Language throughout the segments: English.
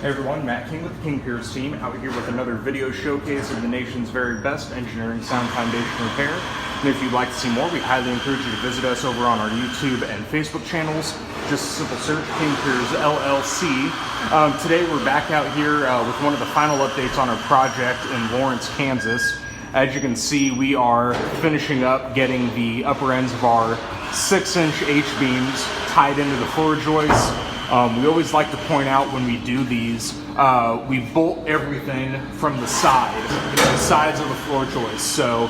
Hey everyone, Matt King with the King Piers team, out here with another video showcase of the nation's very best engineering sound foundation repair. And if you'd like to see more, we highly encourage you to visit us over on our YouTube and Facebook channels. Just a simple search, King Piers LLC. Today we're back out here with one of the final updates on our project in Lawrence, Kansas. As you can see, we are finishing up getting the upper ends of our 6-inch H-beams tied into the floor joists. We always like to point out when we do these, we bolt everything from the sides of the floor joists. So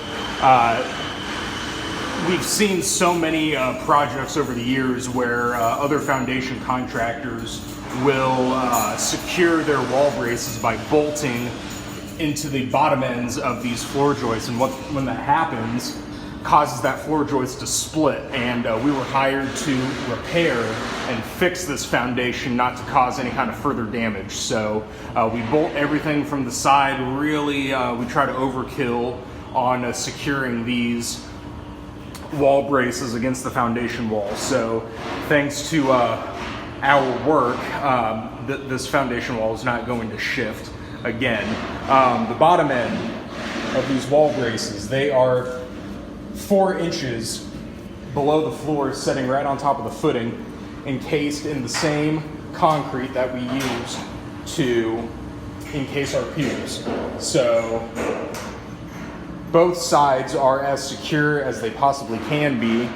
we've seen so many projects over the years where other foundation contractors will secure their wall braces by bolting into the bottom ends of these floor joists, and when that happens, causes that floor joist to split. And we were hired to repair and fix this foundation, not to cause any kind of further damage. So we bolt everything from the side. Really, we try to overkill on securing these wall braces against the foundation wall. So thanks to our work, this foundation wall is not going to shift again. The bottom end of these wall braces, they are 4 inches below the floor, sitting right on top of the footing, encased in the same concrete that we use to encase our piers. So both sides are as secure as they possibly can be.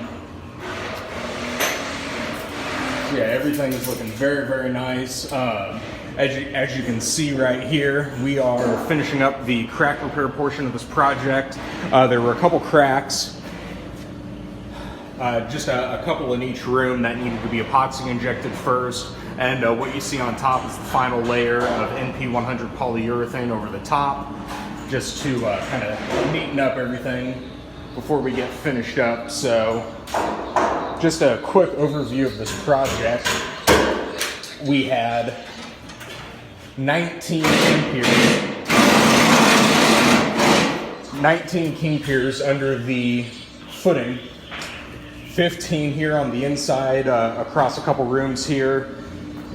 So yeah, everything is looking very, very nice. As you can see right here, we are finishing up the crack repair portion of this project. There were a couple cracks, just a couple in each room that needed to be epoxy injected first. And what you see on top is the final layer of NP100 polyurethane over the top, just to kind of neaten up everything before we get finished up. So just a quick overview of this project. We had 19 king piers under the footing, 15 here on the inside across a couple rooms here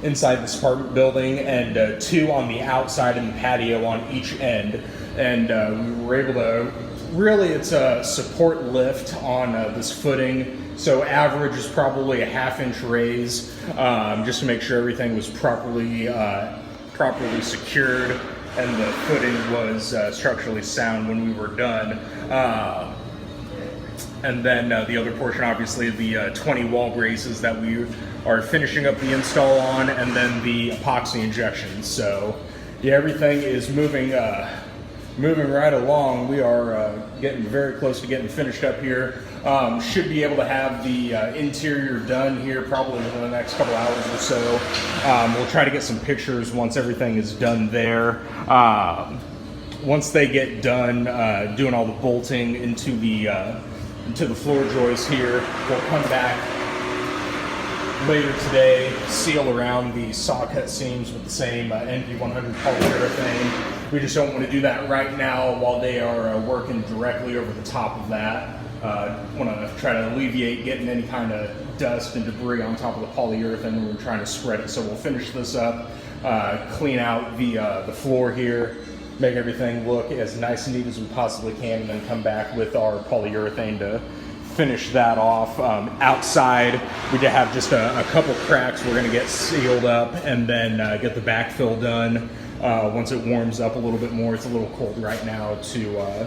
inside this apartment building, and 2 on the outside in the patio on each end. And we were able to, really, it's a support lift on this footing. So average is probably a 1/2 inch raise, just to make sure everything was properly secured and the footing was structurally sound when we were done. And then the other portion, obviously, the 20 wall braces that we are finishing up the install on, and then the epoxy injections. So yeah, everything is moving right along. We are getting very close to getting finished up here. Should be able to have the interior done here probably within the next couple hours or so. We'll try to get some pictures once everything is done there. Once they get done doing all the bolting into the floor joist here, we'll come back later today, seal around the saw cut seams with the same NP100 polyurethane. We just don't want to do that right now while they are working directly over the top of that. Want to try to alleviate getting any kind of dust and debris on top of the polyurethane when we're trying to spread it. So we'll finish this up, clean out the floor here, make everything look as nice and neat as we possibly can, and then come back with our polyurethane to finish that off. Outside, we have just a couple cracks we're going to get sealed up, and then get the backfill done once it warms up a little bit more. It's a little cold right now to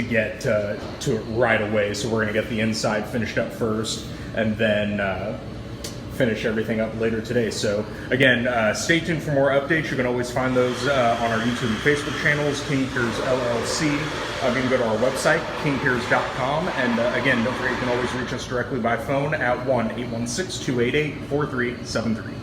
get to it right away, so we're going to get the inside finished up first, and then finish everything up later today. So again, stay tuned for more updates. You can always find those on our YouTube and Facebook channels, King Piers LLC. You can go to our website, kingpiers.com, and again, don't forget you can always reach us directly by phone at 1-816-288-4373.